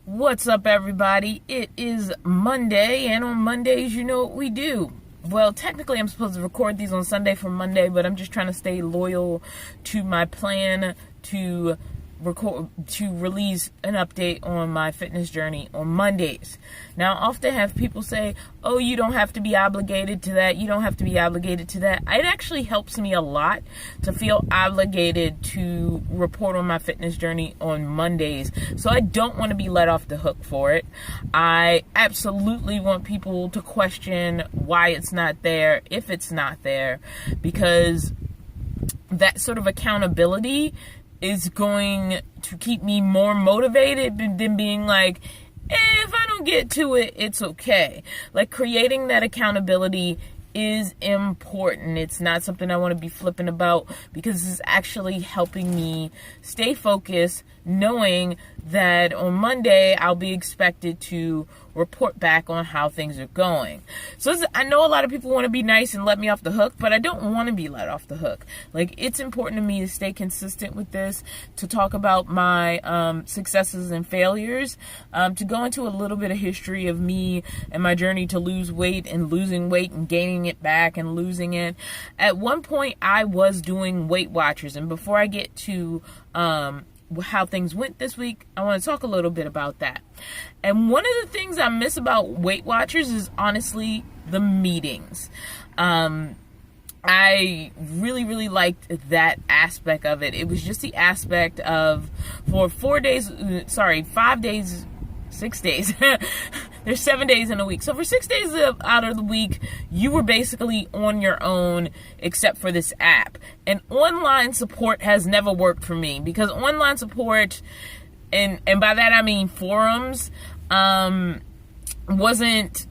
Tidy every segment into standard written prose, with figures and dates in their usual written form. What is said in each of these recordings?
What's up, everybody? It is Monday, and on Mondays, you know what we do. Well, technically, I'm supposed to record these on Sunday for Monday, but I'm just trying to stay loyal to my plan to release an update on my fitness journey on Mondays. Now, I often have people say, oh, you don't have to be obligated to that. You don't have to be obligated to that. It actually helps me a lot to feel obligated to report on my fitness journey on Mondays. So I don't want to be let off the hook for it. I absolutely want people to question why it's not there, if it's not there, because that sort of accountability is going to keep me more motivated than being like, if I don't get to it, it's okay. Like, creating that accountability is important. It's not something I want to be flippant about, because it's actually helping me stay focused, knowing that on Monday I'll be expected to report back on how things are going. So I know a lot of people want to be nice and let me off the hook, but I don't want to be let off the hook. Like, it's important to me to stay consistent with this, to talk about my successes and failures, to go into a little bit of history of me and my journey to lose weight and losing weight and gaining it back and losing it. At one point, I was doing Weight Watchers, and before I get to how things went this week, I want to talk a little bit about that. And one of the things I miss about Weight Watchers is honestly the meetings. I really liked that aspect of it. It was just the aspect of, for 5 days, 6 days. There's 7 days in a week. So for 6 days out of the week, you were basically on your own, except for this app. And online support has never worked for me, because online support, and by that I mean forums, wasn't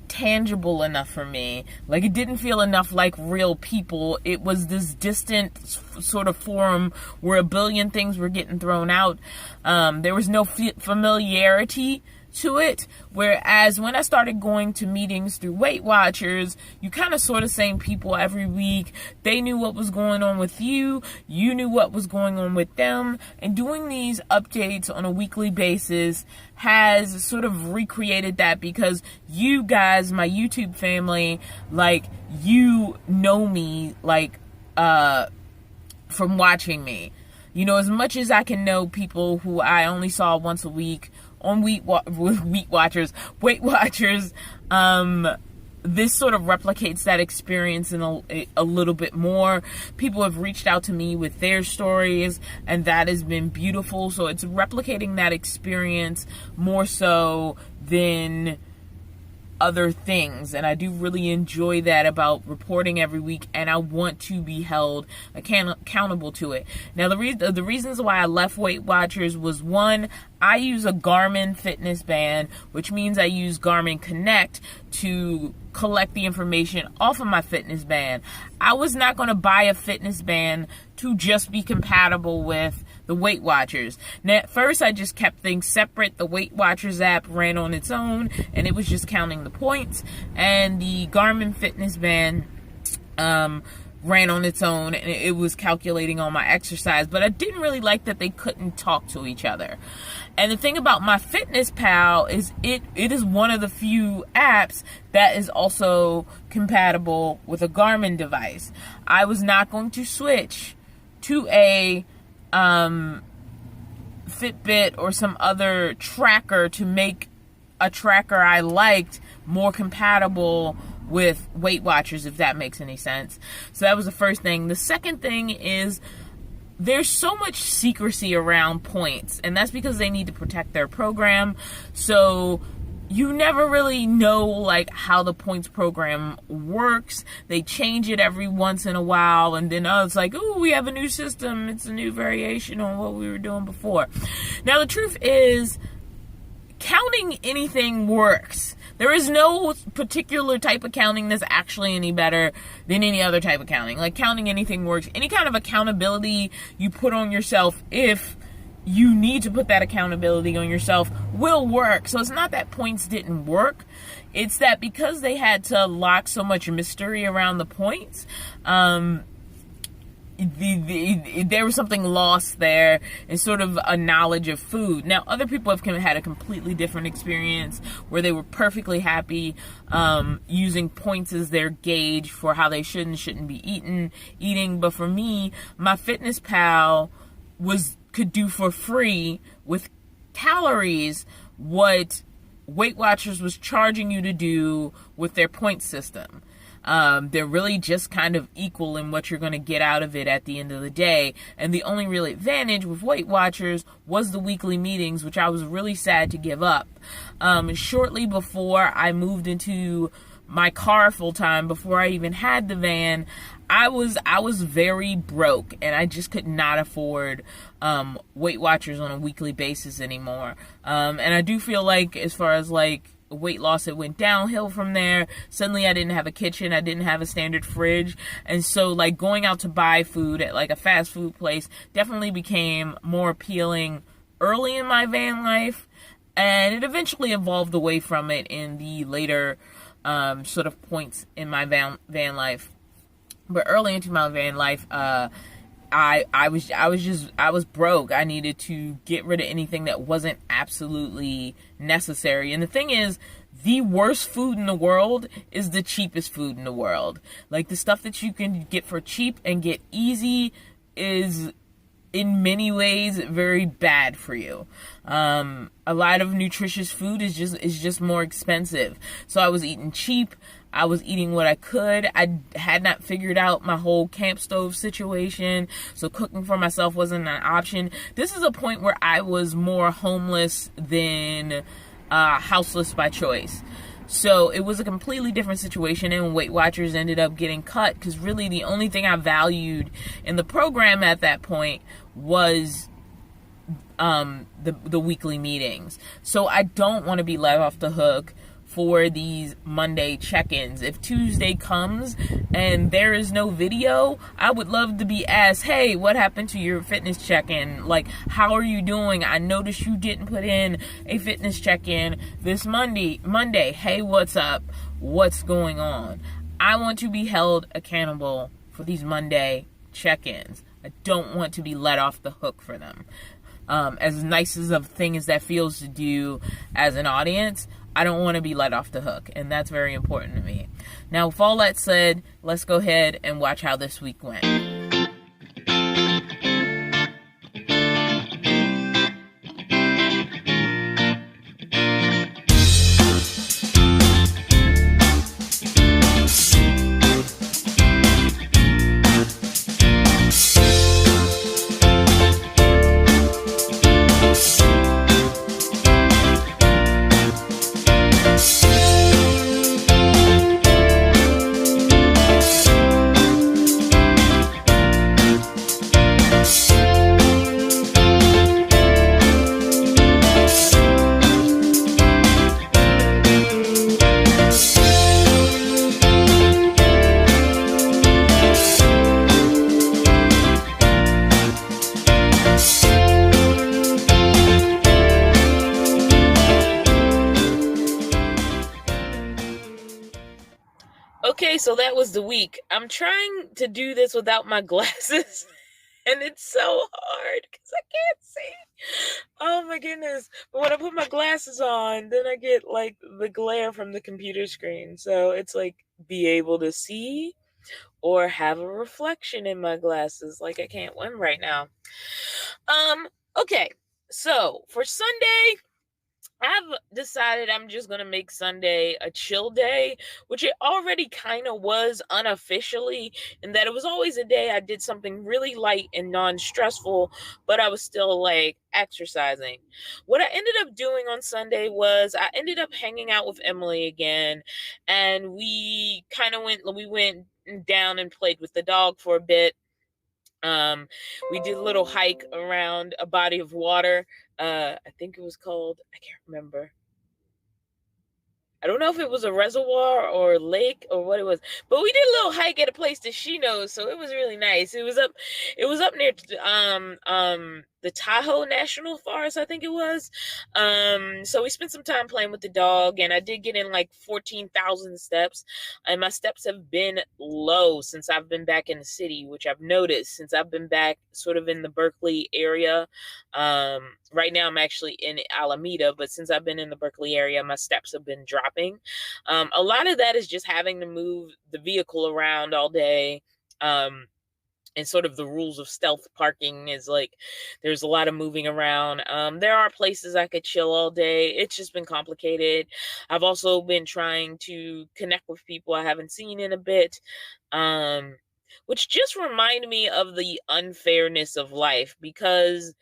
tangible enough for me. Like, it didn't feel enough like real people. It was this distant sort of forum where a billion things were getting thrown out. There was no familiarity to it, whereas when I started going to meetings through Weight Watchers, you kind of saw the same people every week. They knew what was going on with you, you knew what was going on with them, and doing these updates on a weekly basis has sort of recreated that, because you guys, my YouTube family, like, you know me, like, from watching me. You know, as much as I can know people who I only saw once a week on Weight Watchers, this sort of replicates that experience in a little bit more. People have reached out to me with their stories, and that has been beautiful. So it's replicating that experience more so than other things, and I do really enjoy that about reporting every week, and I want to be held accountable to it. Now, the reasons why I left Weight Watchers was, one, I use a Garmin fitness band, which means I use Garmin Connect to collect the information off of my fitness band. I was not going to buy a fitness band to just be compatible with the Weight Watchers. Now, at first, I just kept things separate. The Weight Watchers app ran on its own, and it was just counting the points. And the Garmin fitness band ran on its own, and it was calculating all my exercise. But I didn't really like that they couldn't talk to each other. And the thing about MyFitnessPal is it is one of the few apps that is also compatible with a Garmin device. I was not going to switch to a Fitbit or some other tracker to make a tracker I liked more compatible with Weight Watchers, if that makes any sense. So that was the first thing. The second thing is, there's so much secrecy around points, and that's because they need to protect their program. So you never really know, like, how the points program works. They change it every once in a while, and then it's like, oh, we have a new system. It's a new variation on what we were doing before. Now, the truth is, counting anything works. There is no particular type of counting that's actually any better than any other type of counting. Like, counting anything works. Any kind of accountability you put on yourself, if you need to put that accountability on yourself, will work. So it's not that points didn't work. It's that because they had to lock so much mystery around the points, there was something lost there and sort of a knowledge of food. Now, other people have had a completely different experience where they were perfectly happy using points as their gauge for how they should and shouldn't be eating. But for me, my Fitness Pal could do for free with calories what Weight Watchers was charging you to do with their point system. They're really just kind of equal in what you're going to get out of it at the end of the day. And the only real advantage with Weight Watchers was the weekly meetings, which I was really sad to give up. Shortly before I moved into my car full time, before I even had the van, I was very broke, and I just could not afford Weight Watchers on a weekly basis anymore. And I do feel like, as far as like weight loss, it went downhill from there. Suddenly I didn't have a kitchen, I didn't have a standard fridge, and so like going out to buy food at like a fast food place definitely became more appealing early in my van life, and it eventually evolved away from it in the later sort of points in my van life. But early into my van life, I was broke. I needed to get rid of anything that wasn't absolutely necessary. And the thing is, the worst food in the world is the cheapest food in the world. Like, the stuff that you can get for cheap and get easy is in many ways very bad for you. A lot of nutritious food is just more expensive. So I was eating cheap. I was eating what I could. I had not figured out my whole camp stove situation, so cooking for myself wasn't an option. This is a point where I was more homeless than houseless by choice. So it was a completely different situation, and Weight Watchers ended up getting cut because really the only thing I valued in the program at that point was the weekly meetings. So I don't want to be let off the hook for these Monday check-ins. If Tuesday comes and there is no video, I would love to be asked, hey, what happened to your fitness check-in? Like, how are you doing? I noticed you didn't put in a fitness check-in this Monday. Hey, what's up? What's going on? I want to be held accountable for these Monday check-ins. I don't want to be let off the hook for them. As nice as a thing as that feels to do as an audience, I don't want to be let off the hook, and that's very important to me. Now, with all that said, let's go ahead and watch how this week went. Okay, so that was the week. I'm trying to do this without my glasses, and it's so hard because I can't see. Oh my goodness. But when I put my glasses on, then I get like the glare from the computer screen. So it's like be able to see or have a reflection in my glasses. Like I can't win right now. Okay, so for Sunday, I've decided I'm just going to make Sunday a chill day, which it already kind of was unofficially, in that it was always a day I did something really light and non-stressful, but I was still like exercising. What I ended up doing on Sunday was I ended up hanging out with Emily again, and we went down and played with the dog for a bit. We did a little hike around a body of water. I think it was called, I can't remember. I don't know if it was a reservoir or lake or what it was, but we did a little hike at a place that she knows, so it was really nice. It was up near the Tahoe National Forest, I think it was. So we spent some time playing with the dog, and I did get in like 14,000 steps. And my steps have been low since I've been back in the city, which I've noticed since I've been back sort of in the Berkeley area. Right now I'm actually in Alameda, but since I've been in the Berkeley area, my steps have been dropping. A lot of that is just having to move the vehicle around all day. And sort of the rules of stealth parking is like there's a lot of moving around. There are places I could chill all day. It's just been complicated. I've also been trying to connect with people I haven't seen in a bit, which just remind me of the unfairness of life because,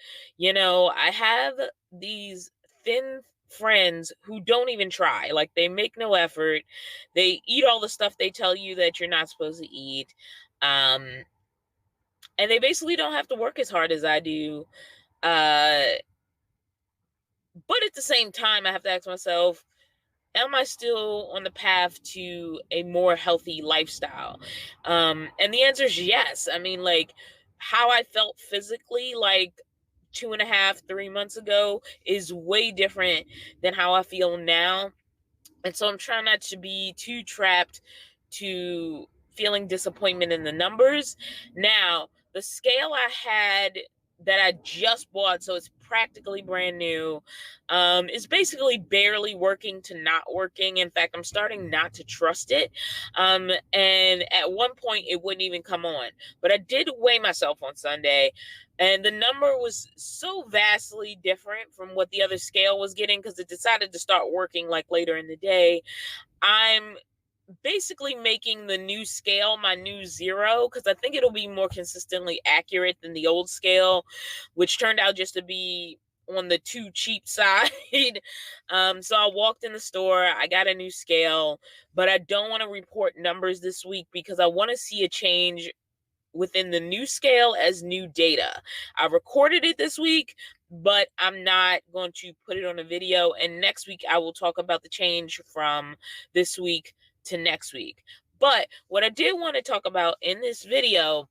I have these thin friends who don't even try. Like, they make no effort. They eat all the stuff they tell you that you're not supposed to eat. And they basically don't have to work as hard as I do. But at the same time, I have to ask myself, am I still on the path to a more healthy lifestyle? And the answer is yes. I mean, like, how I felt physically, like 2.5, 3 months ago is way different than how I feel now. And so I'm trying not to be too trapped to feeling disappointment in the numbers. Now, the scale I had that I just bought, so it's practically brand new, is basically barely working to not working. In fact, I'm starting not to trust it. And at one point, it wouldn't even come on. But I did weigh myself on Sunday, and the number was so vastly different from what the other scale was getting because it decided to start working like later in the day. I'm basically making the new scale my new zero because I think it'll be more consistently accurate than the old scale, which turned out just to be on the too cheap side. So I walked in the store, I got a new scale, but I don't want to report numbers this week because I want to see a change within the new scale as new data. I recorded it this week, but I'm not going to put it on a video. And next week, I will talk about the change from this week to next week. But what I did want to talk about in this video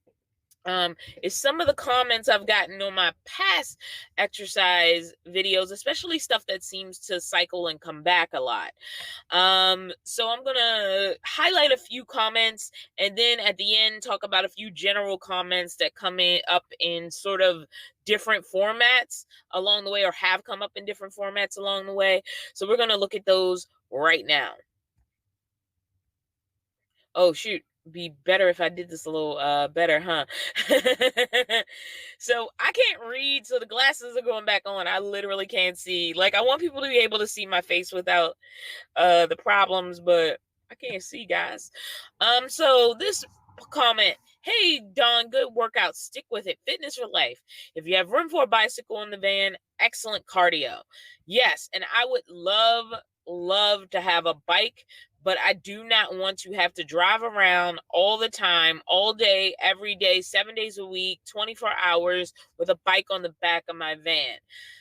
is some of the comments I've gotten on my past exercise videos, especially stuff that seems to cycle and come back a lot. So I'm going to highlight a few comments and then at the end talk about a few general comments that come up in sort of different formats along the way or have come up in different formats along the way. So we're going to look at those right now. Oh, shoot. Be better if I did this a little better, huh? So I can't read, so the glasses are going back on. I literally can't see. Like, I want people to be able to see my face without the problems, but I can't see, guys. So this comment, hey Dawn, good workout, stick with it, fitness for life. If you have room for a bicycle in the van, excellent cardio. Yes, and I would love to have a bike, but I do not want to have to drive around all the time, all day, every day, 7 days a week, 24 hours with a bike on the back of my van.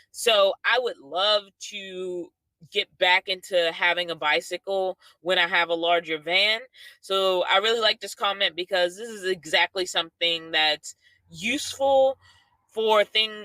So I would love to get back into having a bicycle when I have a larger van. So I really like this comment because this is exactly something that's useful for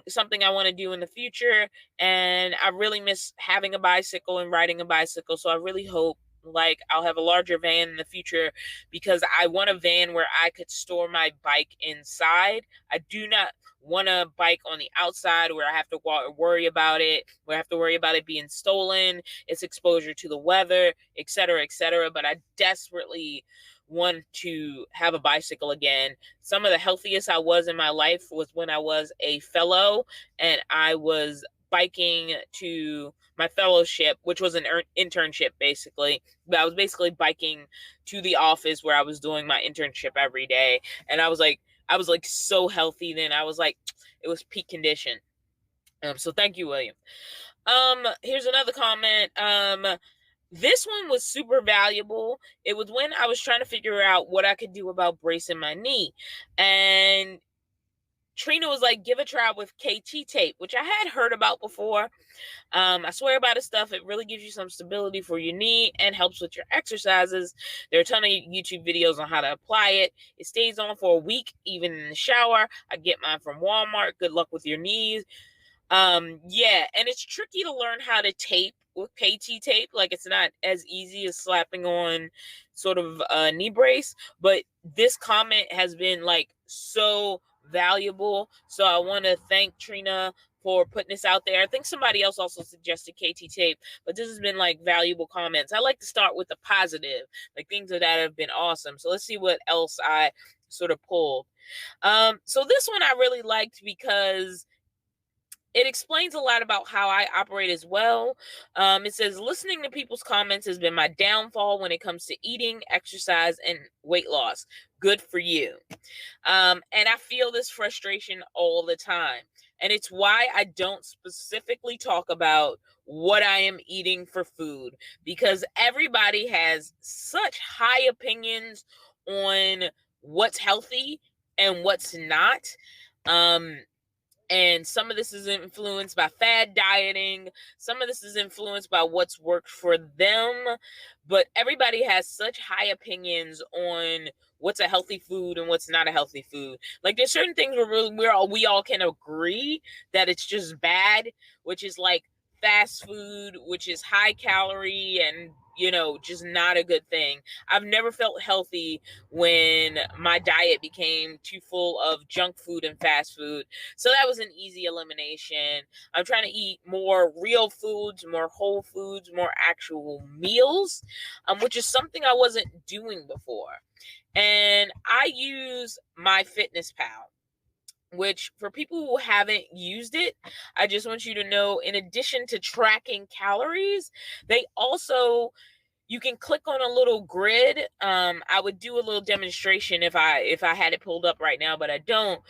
something I want to do in the future. And I really miss having a bicycle and riding a bicycle. So I really hope like I'll have a larger van in the future because I want a van where I could store my bike inside. I do not want a bike on the outside where I have to worry about it, where I have to worry about it being stolen, its exposure to the weather, etc., etc. But I desperately want to have a bicycle again. Some of the healthiest I was in my life was when I was a fellow and I was biking to my fellowship, which was an internship basically. But I was basically biking to the office where I was doing my internship every day. And I was like so healthy then. I was like, it was peak condition. So thank you, William. Here's another comment. This one was super valuable. It was when I was trying to figure out what I could do about bracing my knee. And Trina was like, give a try with KT tape, which I had heard about before. I swear by the stuff. It really gives you some stability for your knee and helps with your exercises. There are a ton of YouTube videos on how to apply it. It stays on for a week, even in the shower. I get mine from Walmart. Good luck with your knees. Yeah, and it's tricky to learn how to tape with KT tape. Like, it's not as easy as slapping on sort of a knee brace, but this comment has been like so valuable. So I want to thank Trina for putting this out there. I think somebody else also suggested KT tape, but this has been like valuable comments. I like to start with the positive, like things that have been awesome. So let's see what else I sort of pulled. So this one I really liked because it explains a lot about how I operate as well. It says, listening to people's comments has been my downfall when it comes to eating, exercise, and weight loss. Good for you. And I feel this frustration all the time. And it's why I don't specifically talk about what I am eating for food, because everybody has such high opinions on what's healthy and what's not. And some of this is influenced by fad dieting. Some of this is influenced by what's worked for them. But everybody has such high opinions on what's a healthy food and what's not a healthy food. Like, there's certain things where we all can agree that it's just bad, which is like fast food, which is high calorie and, you know, just not a good thing. I've never felt healthy when my diet became too full of junk food and fast food. So that was an easy elimination. I'm trying to eat more real foods, more whole foods, more actual meals, which is something I wasn't doing before. And I use MyFitnessPal, which for people who haven't used it, I just want you to know, in addition to tracking calories, you can click on a little grid. I would do a little demonstration if I had it pulled up right now, but I don't.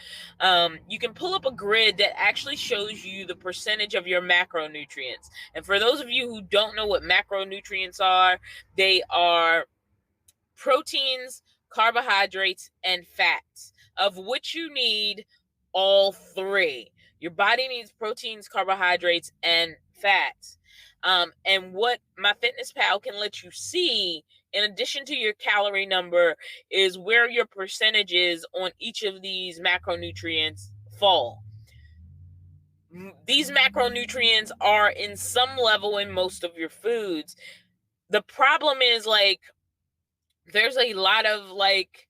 You can pull up a grid that actually shows you the percentage of your macronutrients. And for those of you who don't know what macronutrients are, they are proteins, carbohydrates, and fats, of which you need all three. Your body needs proteins, carbohydrates, and fats. And what MyFitnessPal can let you see, in addition to your calorie number, is where your percentages on each of these macronutrients fall. These macronutrients are in some level in most of your foods. The problem is, like, there's a lot of, like,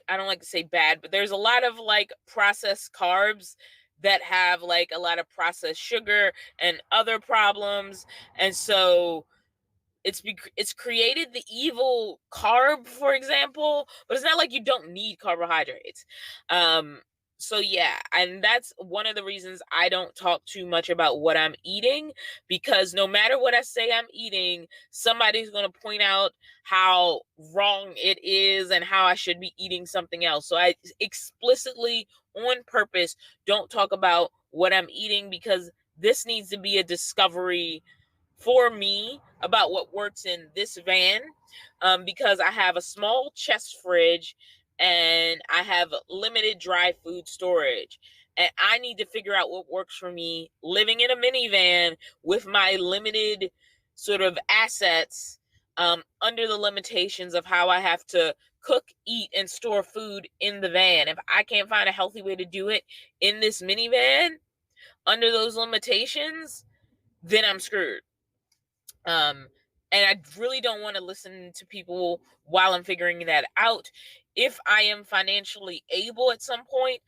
I don't like to say bad, but there's a lot of like processed carbs that have like a lot of processed sugar and other problems. And so it's created the evil carb, for example, but it's not like you don't need carbohydrates. So yeah, and that's one of the reasons I don't talk too much about what I'm eating, because no matter what I say I'm eating, somebody's going to point out how wrong it is and how I should be eating something else. So I explicitly, on purpose, don't talk about what I'm eating, because this needs to be a discovery for me about what works in this van, because I have a small chest fridge and I have limited dry food storage. And I need to figure out what works for me living in a minivan with my limited sort of assets, under the limitations of how I have to cook, eat, and store food in the van. If I can't find a healthy way to do it in this minivan under those limitations, then I'm screwed. And I really don't want to listen to people while I'm figuring that out. If I am financially able at some point,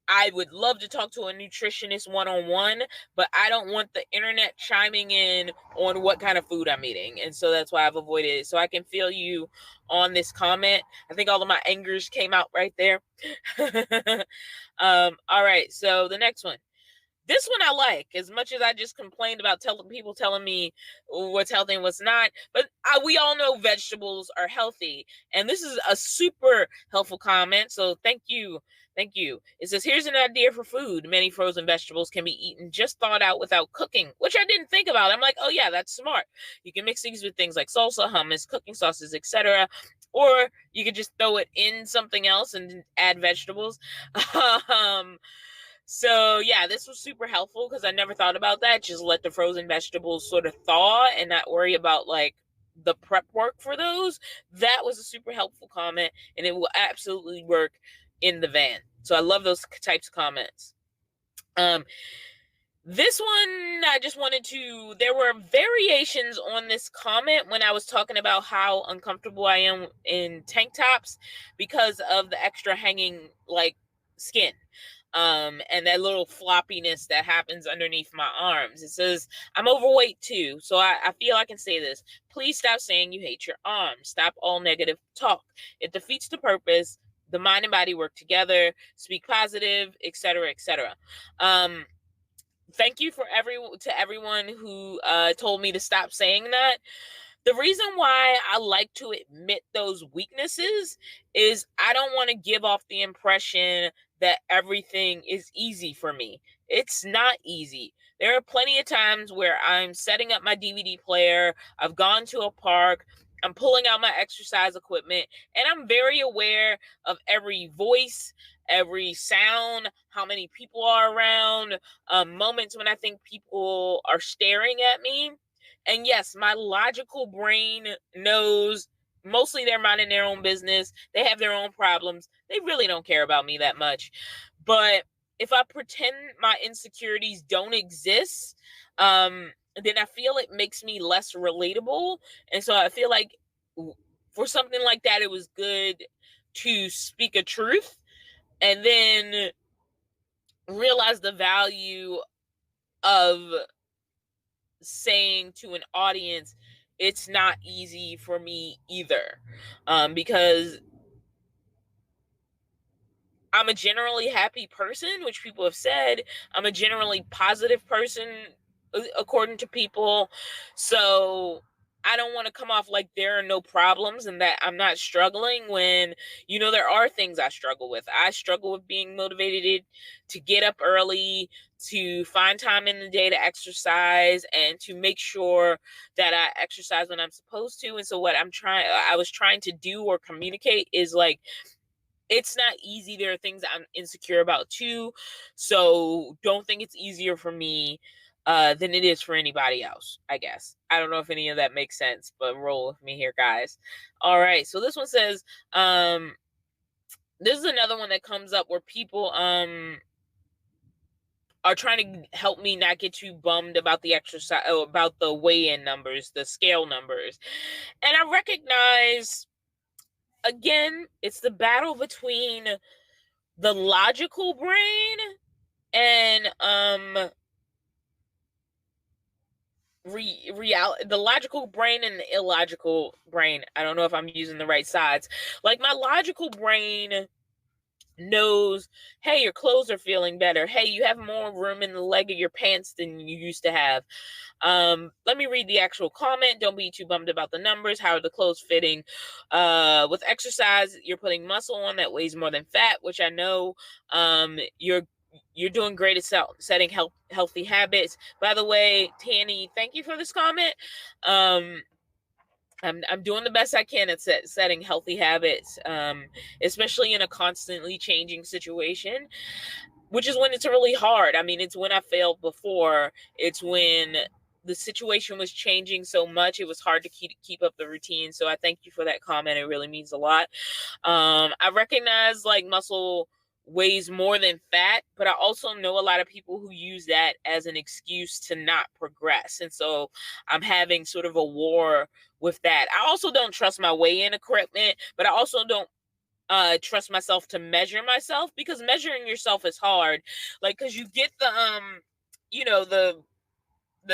I would love to talk to a nutritionist one-on-one, but I don't want the internet chiming in on what kind of food I'm eating. And so that's why I've avoided it. So I can feel you on this comment. I think all of my angers came out right there. All right. So the next one. This one I like, as much as I just complained about people telling me what's healthy and what's not. But we all know vegetables are healthy. And this is a super helpful comment. So thank you. Thank you. It says, here's an idea for food. Many frozen vegetables can be eaten just thawed out without cooking, which I didn't think about. I'm like, oh yeah, that's smart. You can mix these with things like salsa, hummus, cooking sauces, etc. Or you could just throw it in something else and add vegetables. So yeah, this was super helpful because I never thought about that. Just let the frozen vegetables sort of thaw and not worry about like the prep work for those. That was a super helpful comment, and it will absolutely work in the van. So I love those types of comments. This one, I just wanted to, there were variations on this comment when I was talking about how uncomfortable I am in tank tops because of the extra hanging like skin. And that little floppiness that happens underneath my arms. It says, I'm overweight too, so I feel I can say this. Please stop saying you hate your arms. Stop all negative talk. It defeats the purpose. The mind and body work together. Speak positive, etc., etc. Thank you to everyone who told me to stop saying that. The reason why I like to admit those weaknesses is I don't want to give off the impression that everything is easy for me. It's not easy. There are plenty of times where I'm setting up my DVD player, I've gone to a park, I'm pulling out my exercise equipment, and I'm very aware of every voice, every sound, how many people are around, moments when I think people are staring at me. And yes, my logical brain knows mostly they're minding their own business. They have their own problems. They really don't care about me that much. But if I pretend my insecurities don't exist, then I feel it makes me less relatable. And so I feel like for something like that, it was good to speak a truth and then realize the value of saying to an audience, it's not easy for me either, because I'm a generally happy person, which people have said. I'm a generally positive person, according to people. So I don't want to come off like there are no problems and that I'm not struggling when, there are things I struggle with. I struggle with being motivated to get up early, to find time in the day to exercise, and to make sure that I exercise when I'm supposed to. And so what I was trying to do or communicate is like, it's not easy. There are things I'm insecure about too. So don't think it's easier for me than it is for anybody else, I guess. I don't know if any of that makes sense, but roll with me here, guys. All right. So this one says, this is another one that comes up where people are trying to help me not get too bummed about the exercise, about the weigh-in numbers, the scale numbers. And I recognize, again, it's the battle between the logical brain and the logical brain and the illogical brain. I don't know if I'm using the right sides. Like, my logical brain knows, hey, your clothes are feeling better. Hey, you have more room in the leg of your pants than you used to have. Let me read the actual comment. Don't be too bummed about the numbers. How are the clothes fitting? With exercise, you're putting muscle on that weighs more than fat, which I know. You're doing great at setting healthy habits. By the way, Tanny, thank you for this comment. I'm doing the best I can at setting healthy habits, especially in a constantly changing situation, which is when it's really hard. I mean, it's when I failed before. It's when the situation was changing so much, it was hard to keep up the routine. So I thank you for that comment. It really means a lot. I recognize like muscle weighs more than fat, but I also know a lot of people who use that as an excuse to not progress. And so I'm having sort of a war with that. I also don't trust my weigh-in equipment, but I also don't trust myself to measure myself, because measuring yourself is hard. Like, because you get the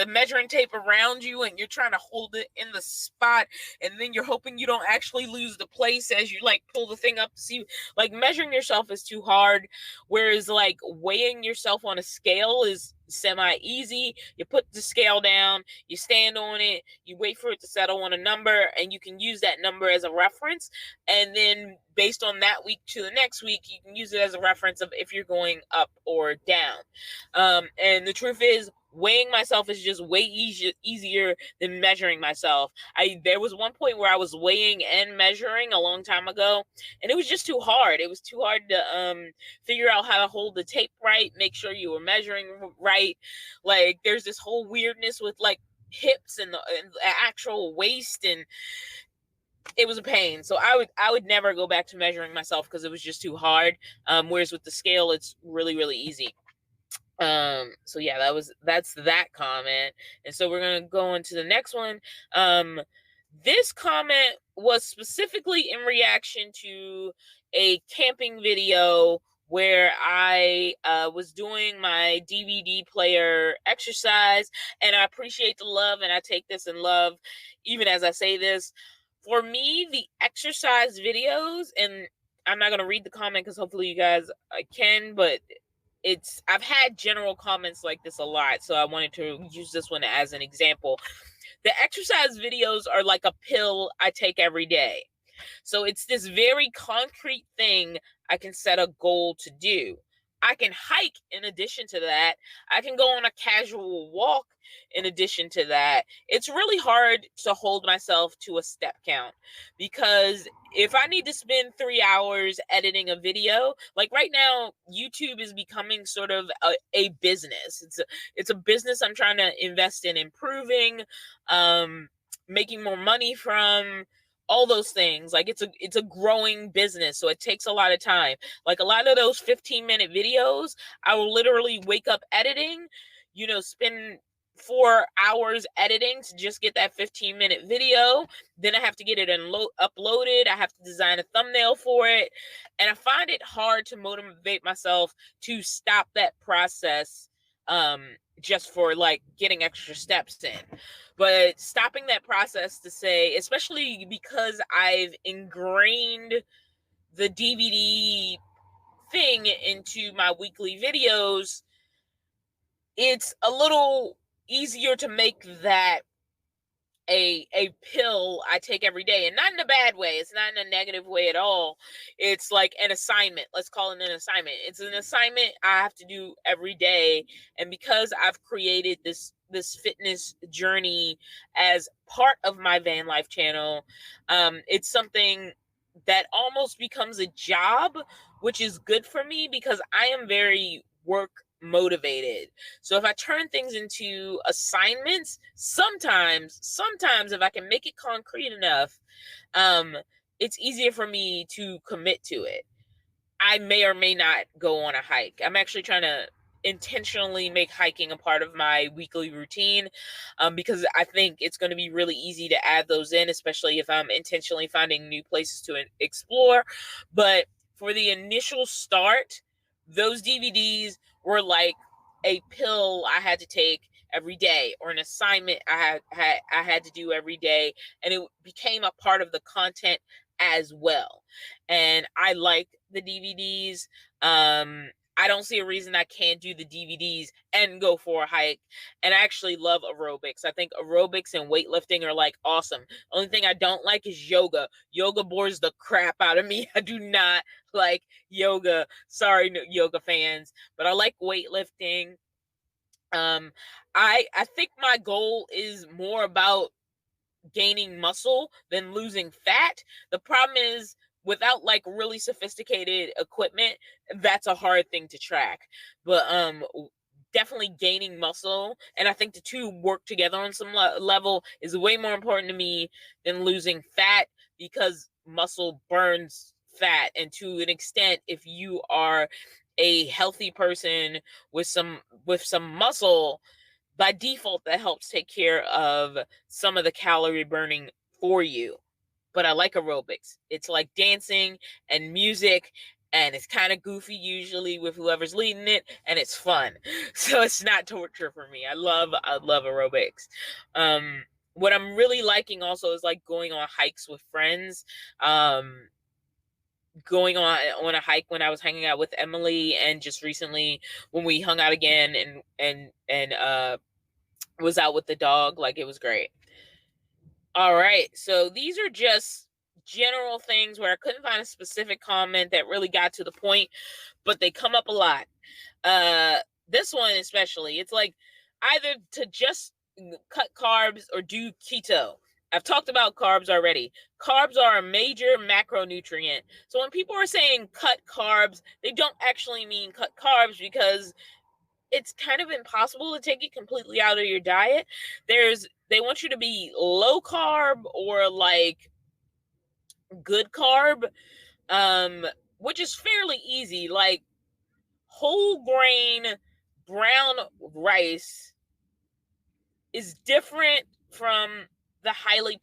measuring tape around you and you're trying to hold it in the spot, and then you're hoping you don't actually lose the place as you like pull the thing up to see. Like, measuring yourself is too hard, whereas like weighing yourself on a scale is semi easy. You put the scale down, you stand on it, you wait for it to settle on a number, and you can use that number as a reference. And then based on that week to the next week, you can use it as a reference of if you're going up or down. And the truth is, weighing myself is just way easier than measuring myself. There was one point where I was weighing and measuring a long time ago, and it was just too hard. It was too hard to figure out how to hold the tape right, make sure you were measuring right. Like, there's this whole weirdness with like hips and the actual waist, and it was a pain. So I would never go back to measuring myself because it was just too hard. Whereas with the scale, it's really, really easy. So yeah, that's that comment. And so we're gonna go into the next one. This comment was specifically in reaction to a camping video where I was doing my DVD player exercise, and I appreciate the love, and I take this in love, even as I say this. For me, the exercise videos, and I'm not gonna read the comment because hopefully you guys can, but I've had general comments like this a lot, so I wanted to use this one as an example. The exercise videos are like a pill I take every day. So it's this very concrete thing I can set a goal to do. I can hike in addition to that. I can go on a casual walk in addition to that. It's really hard to hold myself to a step count, because if I need to spend 3 hours editing a video, like right now, YouTube is becoming sort of a business. It's a business I'm trying to invest in improving, making more money from, all those things. Like, it's a growing business, so it takes a lot of time. Like, a lot of those 15-minute videos, I will literally wake up editing, spend 4 hours editing to just get that 15-minute video. Then I have to get it uploaded. I have to design a thumbnail for it. And I find it hard to motivate myself to stop that process just for like getting extra steps in. But stopping that process to say, especially because I've ingrained the DVD thing into my weekly videos, it's a little easier to make that a pill I take every day, and not in a bad way. It's not in a negative way at all. It's like an assignment. Let's call it an assignment. It's an assignment I have to do every day. And because I've created this fitness journey as part of my van life channel, it's something that almost becomes a job, which is good for me because I am very work motivated. So if I turn things into assignments, sometimes if I can make it concrete enough, it's easier for me to commit to it. I may or may not go on a hike. I'm actually trying to intentionally make hiking a part of my weekly routine, because I think it's going to be really easy to add those in, especially if I'm intentionally finding new places to explore. But for the initial start, those DVDs were like a pill I had to take every day, or an assignment I had to do every day, and it became a part of the content as well. And I like the DVDs. I don't see a reason I can't do the DVDs and go for a hike. And I actually love aerobics. I think aerobics and weightlifting are like awesome. Only thing I don't like is yoga. Yoga bores the crap out of me. I do not like yoga. Sorry, yoga fans, but I like weightlifting. I think my goal is more about gaining muscle than losing fat. The problem is, without like really sophisticated equipment, that's a hard thing to track. But definitely gaining muscle, and I think the two work together on some level, is way more important to me than losing fat, because muscle burns fat. And to an extent, if you are a healthy person with some muscle, by default that helps take care of some of the calorie burning for you. But I like aerobics. It's like dancing and music, and it's kind of goofy usually with whoever's leading it, and it's fun. So it's not torture for me. I love aerobics. What I'm really liking also is like going on hikes with friends. Going on a hike when I was hanging out with Emily, and just recently when we hung out again and was out with the dog. Like, it was great. All right, so these are just general things where I couldn't find a specific comment that really got to the point, but they come up a lot. This one especially, it's like, either to just cut carbs or do keto. I've talked about carbs already. Carbs are a major macronutrient. So when people are saying cut carbs, they don't actually mean cut carbs, because it's kind of impossible to take it completely out of your diet. They want you to be low carb or like good carb, which is fairly easy. Like whole grain brown rice is different from the highly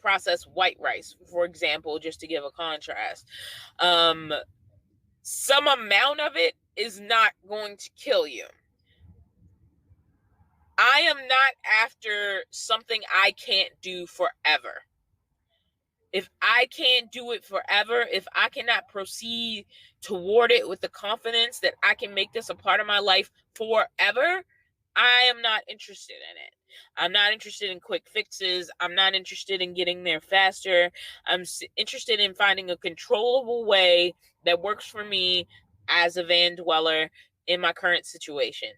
processed white rice, for example, just to give a contrast. Some amount of it is not going to kill you. I am not after something I can't do forever. If I can't do it forever, if I cannot proceed toward it with the confidence that I can make this a part of my life forever, I am not interested in it. I'm not interested in quick fixes. I'm not interested in getting there faster. I'm interested in finding a controllable way that works for me as a van dweller in my current situation,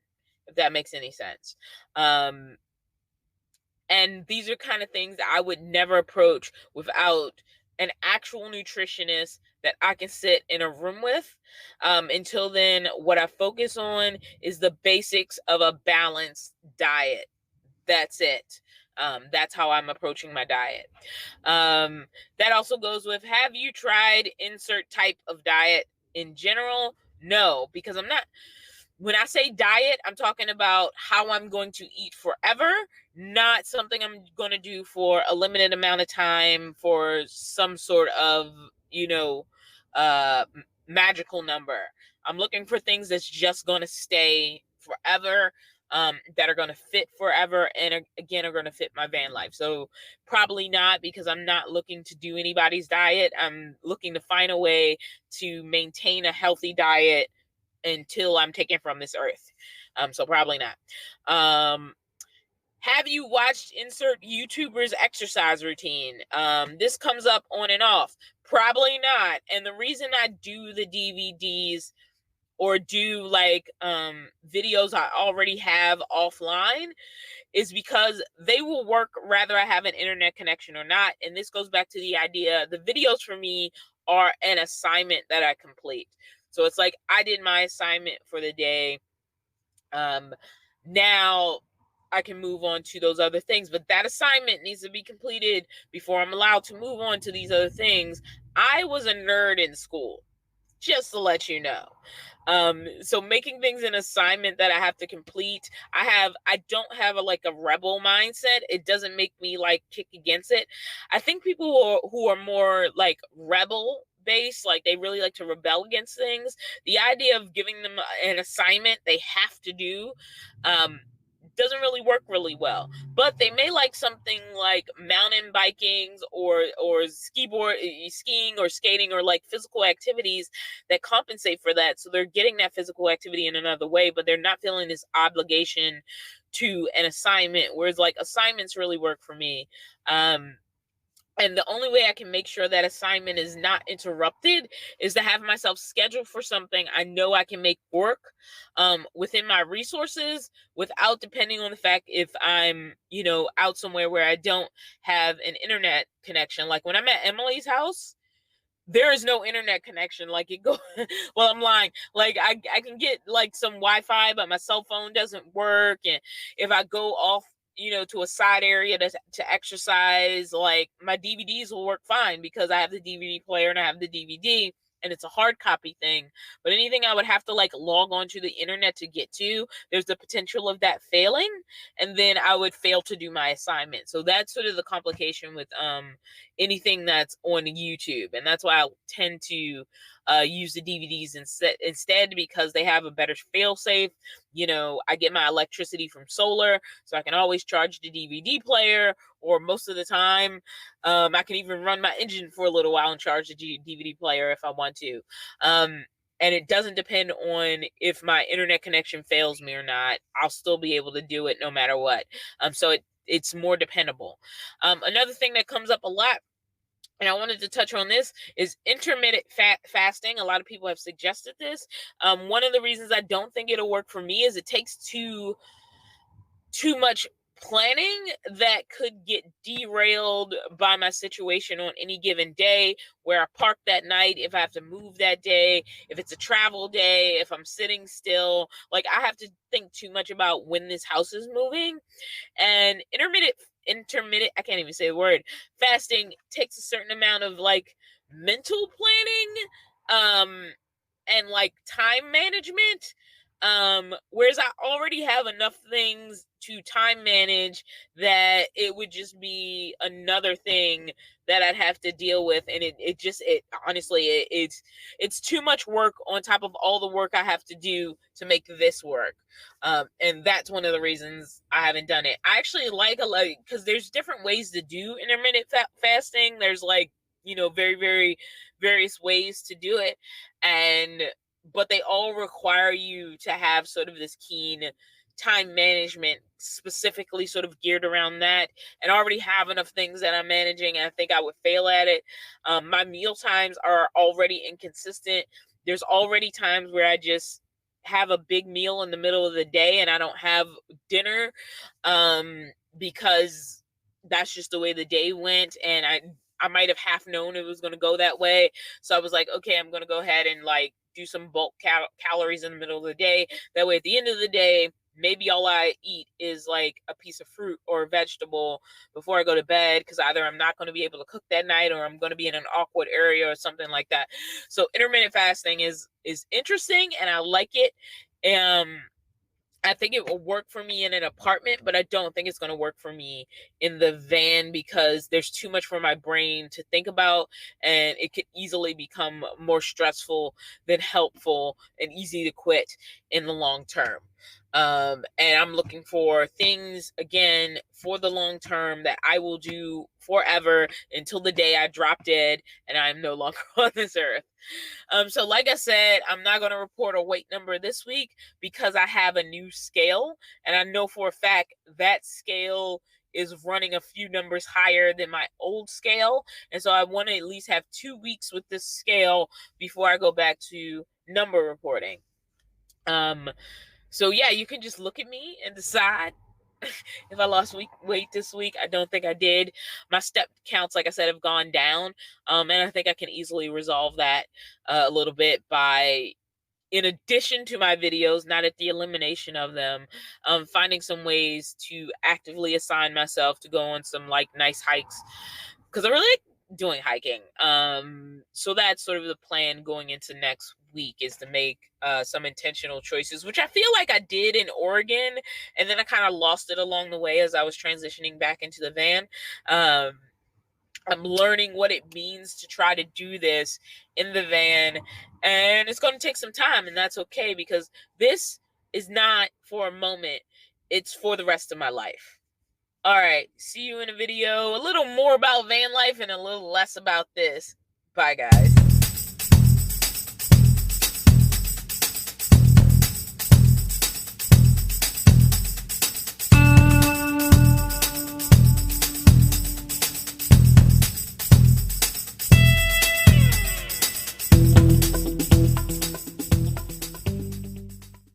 if that makes any sense. And these are kind of things that I would never approach without an actual nutritionist that I can sit in a room with. Until then, what I focus on is the basics of a balanced diet. That's it. That's how I'm approaching my diet. That also goes with, have you tried insert type of diet in general? No, because when I say diet, I'm talking about how I'm going to eat forever, not something I'm going to do for a limited amount of time for some sort of, magical number. I'm looking for things that's just going to stay forever, that are going to fit forever, and again, are going to fit my van life. So probably not, because I'm not looking to do anybody's diet. I'm looking to find a way to maintain a healthy diet until I'm taken from this earth. So probably not. Have you watched insert YouTuber's exercise routine? This comes up on and off. Probably not. And the reason I do the DVDs or do like videos I already have offline is because they will work whether I have an internet connection or not. And this goes back to the idea, the videos for me are an assignment that I complete. So it's like I did my assignment for the day. Now I can move on to those other things, but that assignment needs to be completed before I'm allowed to move on to these other things. I was a nerd in school, just to let you know. So making things an assignment that I have to complete, I don't have a rebel mindset. It doesn't make me kick against it. I think people who are more rebel based, they really like to rebel against things. The idea of giving them an assignment they have to do, doesn't really work really well. But they may like something like mountain biking or skiing or skating, or physical activities that compensate for that. So they're getting that physical activity in another way, but they're not feeling this obligation to an assignment. Whereas assignments really work for me. And the only way I can make sure that assignment is not interrupted is to have myself scheduled for something I know I can make work within my resources, without depending on the fact if I'm, out somewhere where I don't have an internet connection. Like when I'm at Emily's house, there is no internet connection. Well, I'm lying. I can get some Wi-Fi, but my cell phone doesn't work. And if I go off, to a side area to exercise, my DVDs will work fine because I have the DVD player and I have the DVD, and it's a hard copy thing. But anything I would have to log on to the internet to get to, there's the potential of that failing, and then I would fail to do my assignment. So that's sort of the complication with anything that's on YouTube. And that's why I tend to use the DVDs instead, because they have a better fail safe. I get my electricity from solar, so I can always charge the DVD player, or most of the time, I can even run my engine for a little while and charge the DVD player if I want to. And it doesn't depend on if my internet connection fails me or not. I'll still be able to do it no matter what. So it's more dependable. Another thing that comes up a lot, and I wanted to touch on this, is intermittent fasting. A lot of people have suggested this. One of the reasons I don't think it'll work for me is it takes too too much planning that could get derailed by my situation on any given day, where I park that night, if I have to move that day, if it's a travel day, if I'm sitting still. Like, I have to think too much about when this house is moving. And intermittent, I can't even say the word, fasting takes a certain amount of like mental planning, and like time management. Whereas I already have enough things to time manage that it would just be another thing that I'd have to deal with. And it honestly, it's too much work on top of all the work I have to do to make this work. And that's one of the reasons I haven't done it. I actually like because there's different ways to do intermittent fasting. There's like, very, very various ways to do it. But they all require you to have sort of this keen time management, specifically sort of geared around that. And I already have enough things that I'm managing, and I think I would fail at it. My meal times are already inconsistent. There's already times where I just have a big meal in the middle of the day and I don't have dinner, because that's just the way the day went. And I might have half known it was going to go that way. So I was like, okay, I'm going to go ahead and like do some bulk calories in the middle of the day. That way at the end of the day, maybe all I eat is like a piece of fruit or a vegetable before I go to bed, because either I'm not going to be able to cook that night or I'm going to be in an awkward area or something like that. So intermittent fasting is interesting and I like it. I think it will work for me in an apartment, but I don't think it's going to work for me in the van, because there's too much for my brain to think about, and it could easily become more stressful than helpful and easy to quit in the long term. And I'm looking for things, again, for the long term that I will do forever until the day I drop dead and I'm no longer on this earth. So like I said, I'm not going to report a weight number this week because I have a new scale, and I know for a fact that scale is running a few numbers higher than my old scale. And so I want to at least have 2 weeks with this scale before I go back to number reporting. So yeah, you can just look at me and decide if I lost weight this week. I don't think I did. My step counts, like I said, have gone down. And I think I can easily resolve that a little bit by, in addition to my videos, not at the elimination of them, finding some ways to actively assign myself to go on some like nice hikes, because I really like doing hiking. So that's sort of the plan going into next week, is to make some intentional choices, which I feel like I did in Oregon, and then I kind of lost it along the way as I was transitioning back into the van. I'm learning what it means to try to do this in the van, and it's going to take some time, and that's okay, because this is not for a moment. It's for the rest of my life. All right, see you in a video a little more about van life and a little less about this. Bye, guys.